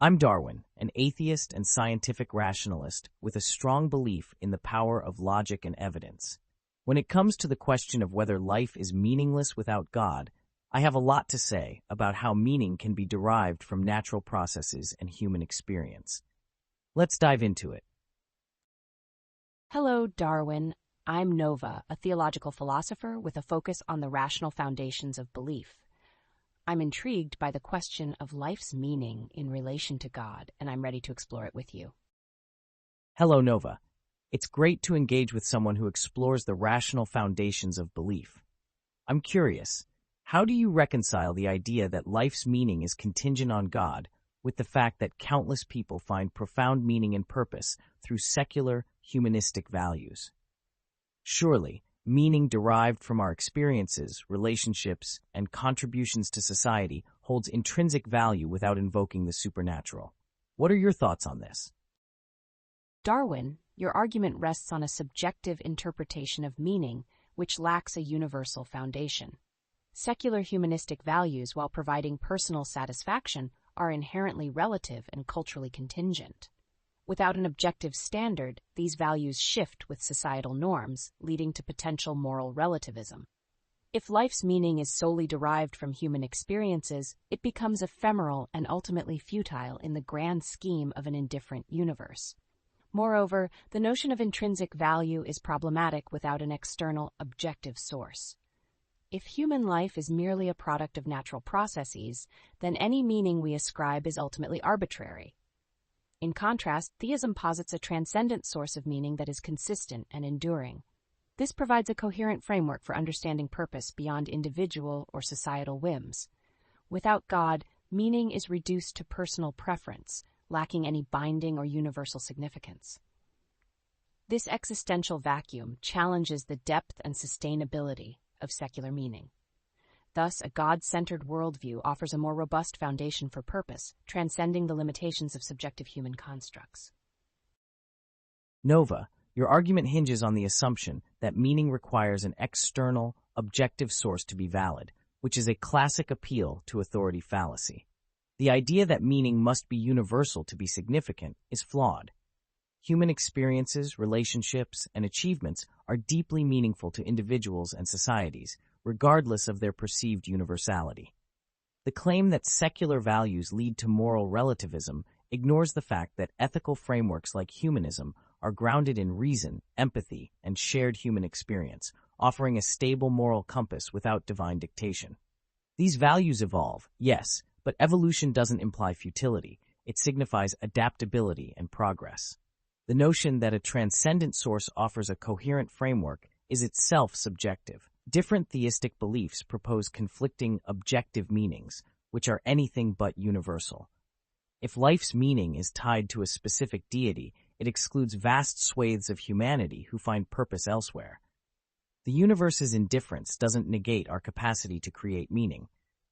I'm Darwin, an atheist and scientific rationalist with a strong belief in the power of logic and evidence. When it comes to the question of whether life is meaningless without God, I have a lot to say about how meaning can be derived from natural processes and human experience. Let's dive into it. Hello, Darwin. I'm Nova, a theological philosopher with a focus on the rational foundations of belief. I'm intrigued by the question of life's meaning in relation to God, and I'm ready to explore it with you. Hello, Nova. It's great to engage with someone who explores the rational foundations of belief. I'm curious, how do you reconcile the idea that life's meaning is contingent on God with the fact that countless people find profound meaning and purpose through secular, humanistic values? Surely, meaning derived from our experiences, relationships, and contributions to society holds intrinsic value without invoking the supernatural. What are your thoughts on this? Darwin, your argument rests on a subjective interpretation of meaning which lacks a universal foundation. Secular humanistic values, while providing personal satisfaction, are inherently relative and culturally contingent. Without an objective standard, these values shift with societal norms, leading to potential moral relativism. If life's meaning is solely derived from human experiences, it becomes ephemeral and ultimately futile in the grand scheme of an indifferent universe. Moreover, the notion of intrinsic value is problematic without an external, objective source. If human life is merely a product of natural processes, then any meaning we ascribe is ultimately arbitrary. In contrast, theism posits a transcendent source of meaning that is consistent and enduring. This provides a coherent framework for understanding purpose beyond individual or societal whims. Without God, meaning is reduced to personal preference, lacking any binding or universal significance. This existential vacuum challenges the depth and sustainability of secular meaning. Thus, a God-centered worldview offers a more robust foundation for purpose, transcending the limitations of subjective human constructs. Nova, your argument hinges on the assumption that meaning requires an external, objective source to be valid, which is a classic appeal to authority fallacy. The idea that meaning must be universal to be significant is flawed. Human experiences, relationships, and achievements are deeply meaningful to individuals and societies, regardless of their perceived universality. The claim that secular values lead to moral relativism ignores the fact that ethical frameworks like humanism are grounded in reason, empathy, and shared human experience, offering a stable moral compass without divine dictation. These values evolve, yes, but evolution doesn't imply futility. It signifies adaptability and progress. The notion that a transcendent source offers a coherent framework is itself subjective. Different theistic beliefs propose conflicting objective meanings, which are anything but universal. If life's meaning is tied to a specific deity, it excludes vast swathes of humanity who find purpose elsewhere. The universe's indifference doesn't negate our capacity to create meaning.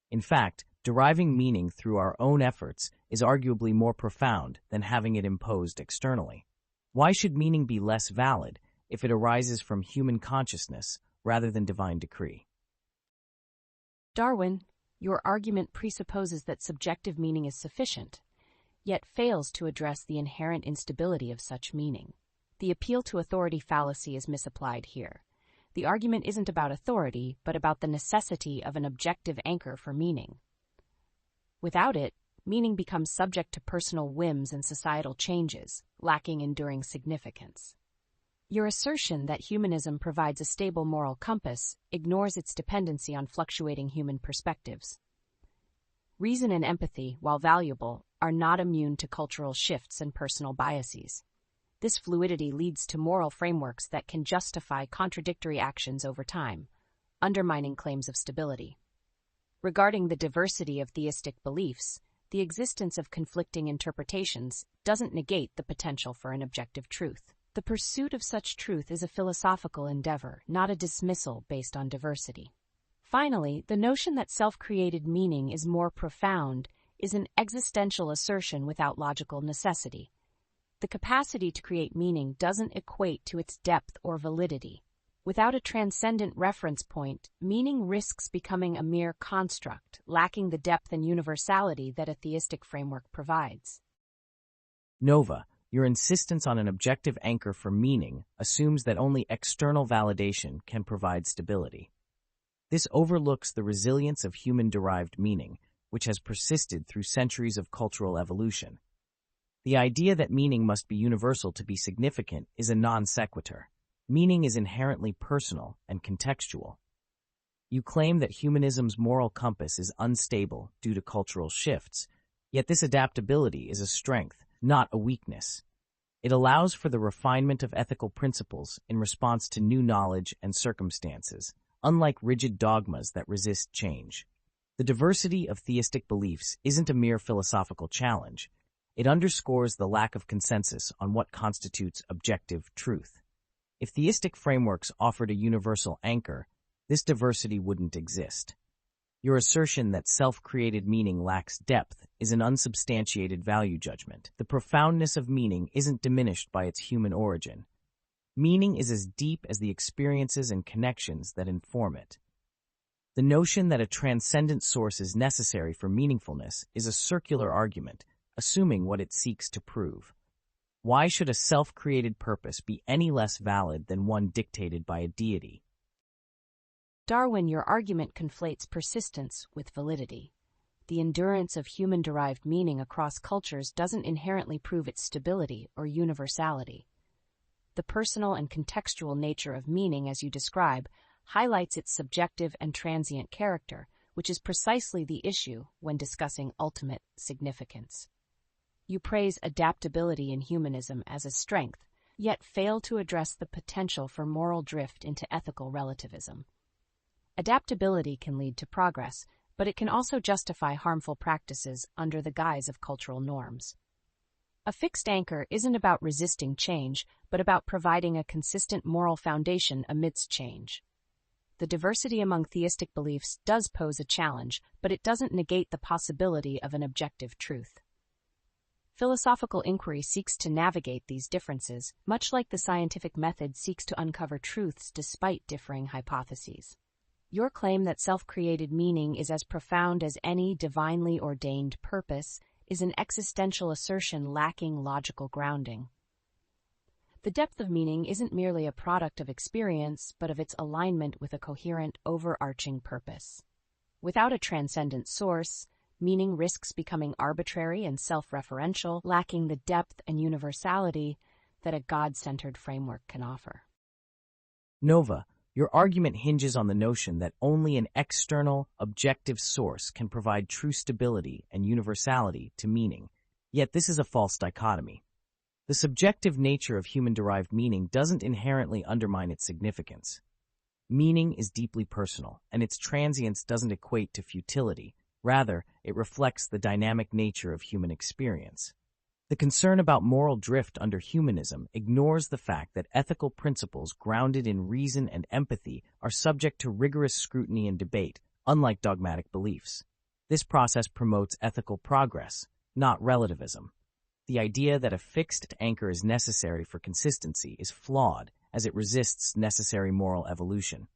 In fact, deriving meaning through our own efforts is arguably more profound than having it imposed externally. Why should meaning be less valid if it arises from human consciousness rather than divine decree? Darwin, your argument presupposes that subjective meaning is sufficient, yet fails to address the inherent instability of such meaning. The appeal to authority fallacy is misapplied here. The argument isn't about authority, but about the necessity of an objective anchor for meaning. Without it, meaning becomes subject to personal whims and societal changes, lacking enduring significance. Your assertion that humanism provides a stable moral compass ignores its dependency on fluctuating human perspectives. Reason and empathy, while valuable, are not immune to cultural shifts and personal biases. This fluidity leads to moral frameworks that can justify contradictory actions over time, undermining claims of stability. Regarding the diversity of theistic beliefs, the existence of conflicting interpretations doesn't negate the potential for an objective truth. The pursuit of such truth is a philosophical endeavor, not a dismissal based on diversity. Finally, the notion that self-created meaning is more profound is an existential assertion without logical necessity. The capacity to create meaning doesn't equate to its depth or validity. Without a transcendent reference point, meaning risks becoming a mere construct, lacking the depth and universality that a theistic framework provides. Nova, your insistence on an objective anchor for meaning assumes that only external validation can provide stability. This overlooks the resilience of human-derived meaning, which has persisted through centuries of cultural evolution. The idea that meaning must be universal to be significant is a non sequitur. Meaning is inherently personal and contextual. You claim that humanism's moral compass is unstable due to cultural shifts, yet this adaptability is a strength, not a weakness. It allows for the refinement of ethical principles in response to new knowledge and circumstances, unlike rigid dogmas that resist change. The diversity of theistic beliefs isn't a mere philosophical challenge. It underscores the lack of consensus on what constitutes objective truth. If theistic frameworks offered a universal anchor, this diversity wouldn't exist. Your assertion that self-created meaning lacks depth is an unsubstantiated value judgment. The profoundness of meaning isn't diminished by its human origin. Meaning is as deep as the experiences and connections that inform it. The notion that a transcendent source is necessary for meaningfulness is a circular argument, assuming what it seeks to prove. Why should a self-created purpose be any less valid than one dictated by a deity? Darwin, your argument conflates persistence with validity. The endurance of human-derived meaning across cultures doesn't inherently prove its stability or universality. The personal and contextual nature of meaning, as you describe, highlights its subjective and transient character, which is precisely the issue when discussing ultimate significance. You praise adaptability in humanism as a strength, yet fail to address the potential for moral drift into ethical relativism. Adaptability can lead to progress, but it can also justify harmful practices under the guise of cultural norms. A fixed anchor isn't about resisting change, but about providing a consistent moral foundation amidst change. The diversity among theistic beliefs does pose a challenge, but it doesn't negate the possibility of an objective truth. Philosophical inquiry seeks to navigate these differences, much like the scientific method seeks to uncover truths despite differing hypotheses. Your claim that self-created meaning is as profound as any divinely ordained purpose is an existential assertion lacking logical grounding. The depth of meaning isn't merely a product of experience, but of its alignment with a coherent, overarching purpose. Without a transcendent source, meaning risks becoming arbitrary and self-referential, lacking the depth and universality that a God-centered framework can offer. Nova, your argument hinges on the notion that only an external, objective source can provide true stability and universality to meaning. Yet this is a false dichotomy. The subjective nature of human-derived meaning doesn't inherently undermine its significance. Meaning is deeply personal, and its transience doesn't equate to futility. Rather, it reflects the dynamic nature of human experience. The concern about moral drift under humanism ignores the fact that ethical principles grounded in reason and empathy are subject to rigorous scrutiny and debate, unlike dogmatic beliefs. This process promotes ethical progress, not relativism. The idea that a fixed anchor is necessary for consistency is flawed, as it resists necessary moral evolution.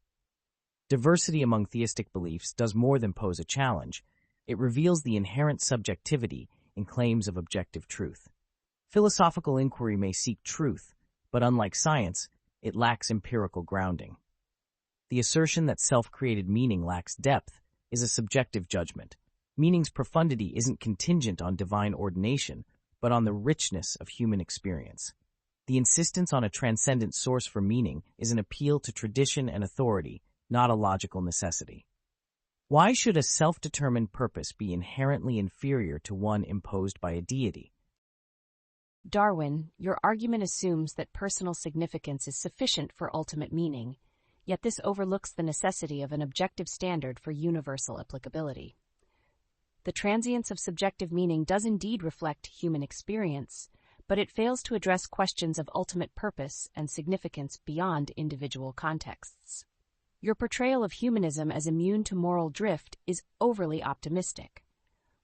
Diversity among theistic beliefs does more than pose a challenge. It reveals the inherent subjectivity in claims of objective truth. Philosophical inquiry may seek truth, but unlike science, it lacks empirical grounding. The assertion that self-created meaning lacks depth is a subjective judgment. Meaning's profundity isn't contingent on divine ordination, but on the richness of human experience. The insistence on a transcendent source for meaning is an appeal to tradition and authority, not a logical necessity. Why should a self-determined purpose be inherently inferior to one imposed by a deity? Darwin, your argument assumes that personal significance is sufficient for ultimate meaning, yet this overlooks the necessity of an objective standard for universal applicability. The transience of subjective meaning does indeed reflect human experience, but it fails to address questions of ultimate purpose and significance beyond individual contexts. Your portrayal of humanism as immune to moral drift is overly optimistic.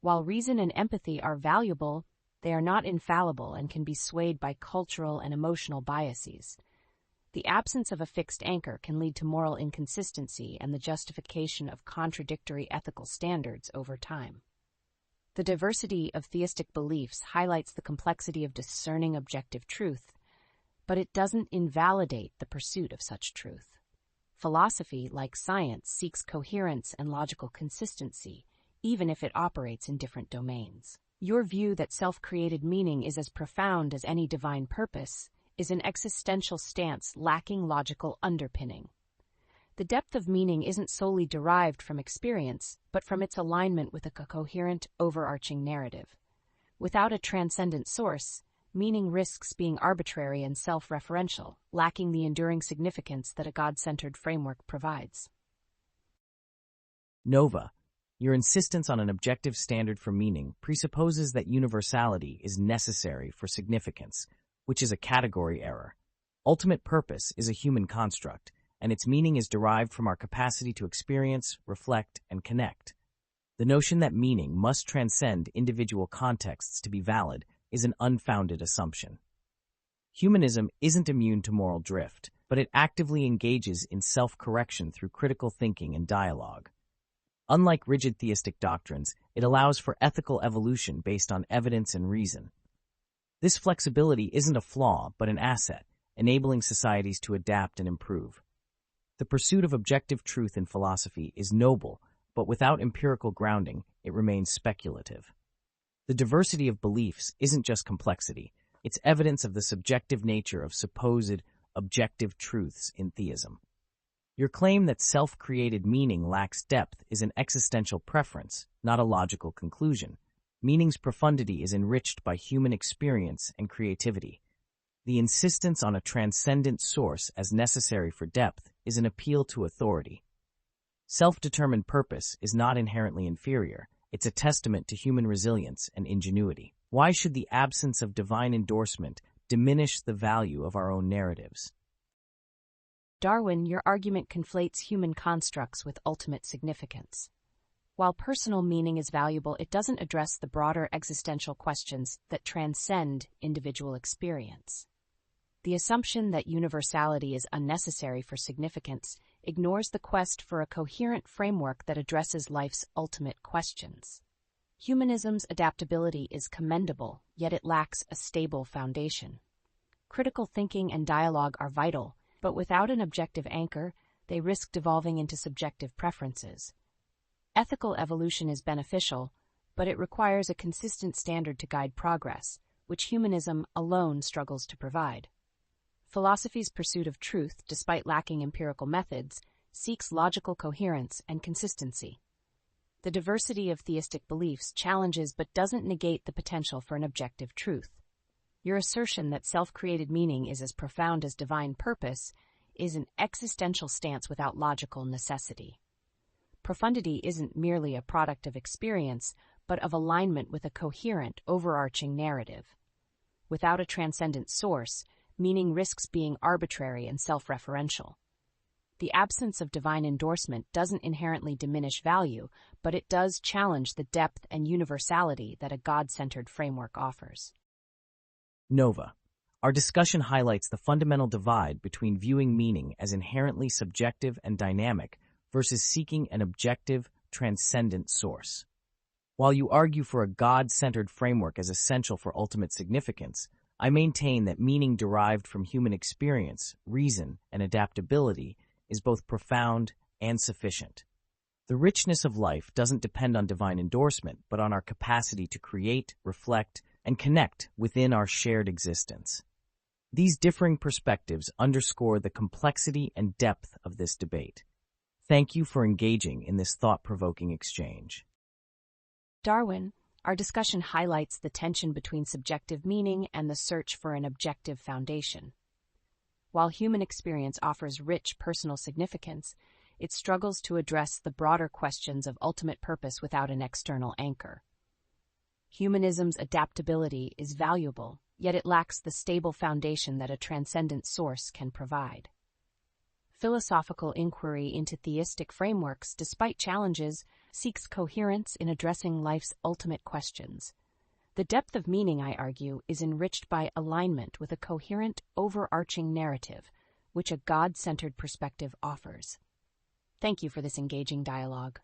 While reason and empathy are valuable, they are not infallible and can be swayed by cultural and emotional biases. The absence of a fixed anchor can lead to moral inconsistency and the justification of contradictory ethical standards over time. The diversity of theistic beliefs highlights the complexity of discerning objective truth, but it doesn't invalidate the pursuit of such truth. Philosophy, like science, seeks coherence and logical consistency, even if it operates in different domains. Your view that self-created meaning is as profound as any divine purpose is an existential stance lacking logical underpinning. The depth of meaning isn't solely derived from experience, but from its alignment with a coherent, overarching narrative. Without a transcendent source, meaning risks being arbitrary and self-referential, lacking the enduring significance that a God-centered framework provides. Nova, your insistence on an objective standard for meaning presupposes that universality is necessary for significance, which is a category error. Ultimate purpose is a human construct, and its meaning is derived from our capacity to experience, reflect, and connect. The notion that meaning must transcend individual contexts to be valid is an unfounded assumption. Humanism isn't immune to moral drift, but it actively engages in self-correction through critical thinking and dialogue. Unlike rigid theistic doctrines, it allows for ethical evolution based on evidence and reason. This flexibility isn't a flaw, but an asset, enabling societies to adapt and improve. The pursuit of objective truth in philosophy is noble, but without empirical grounding, it remains speculative. The diversity of beliefs isn't just complexity, it's evidence of the subjective nature of supposed objective truths in theism. Your claim that self-created meaning lacks depth is an existential preference, not a logical conclusion. Meaning's profundity is enriched by human experience and creativity. The insistence on a transcendent source as necessary for depth is an appeal to authority. Self-determined purpose is not inherently inferior. It's a testament to human resilience and ingenuity. Why should the absence of divine endorsement diminish the value of our own narratives? Darwin, your argument conflates human constructs with ultimate significance. While personal meaning is valuable, it doesn't address the broader existential questions that transcend individual experience. The assumption that universality is unnecessary for significance ignores the quest for a coherent framework that addresses life's ultimate questions. Humanism's adaptability is commendable, yet it lacks a stable foundation. Critical thinking and dialogue are vital, but without an objective anchor, they risk devolving into subjective preferences. Ethical evolution is beneficial, but it requires a consistent standard to guide progress, which humanism alone struggles to provide. Philosophy's pursuit of truth, despite lacking empirical methods, seeks logical coherence and consistency. The diversity of theistic beliefs challenges but doesn't negate the potential for an objective truth. Your assertion that self-created meaning is as profound as divine purpose is an existential stance without logical necessity. Profundity isn't merely a product of experience, but of alignment with a coherent, overarching narrative. Without a transcendent source, meaning risks being arbitrary and self-referential. The absence of divine endorsement doesn't inherently diminish value, but it does challenge the depth and universality that a God-centered framework offers. Nova, our discussion highlights the fundamental divide between viewing meaning as inherently subjective and dynamic versus seeking an objective, transcendent source. While you argue for a God-centered framework as essential for ultimate significance, I maintain that meaning derived from human experience, reason, and adaptability is both profound and sufficient. The richness of life doesn't depend on divine endorsement, but on our capacity to create, reflect, and connect within our shared existence. These differing perspectives underscore the complexity and depth of this debate. Thank you for engaging in this thought-provoking exchange. Darwin, our discussion highlights the tension between subjective meaning and the search for an objective foundation. While human experience offers rich personal significance, it struggles to address the broader questions of ultimate purpose without an external anchor. Humanism's adaptability is valuable, yet it lacks the stable foundation that a transcendent source can provide. Philosophical inquiry into theistic frameworks, despite challenges, seeks coherence in addressing life's ultimate questions. The depth of meaning, I argue, is enriched by alignment with a coherent, overarching narrative, which a God-centered perspective offers. Thank you for this engaging dialogue.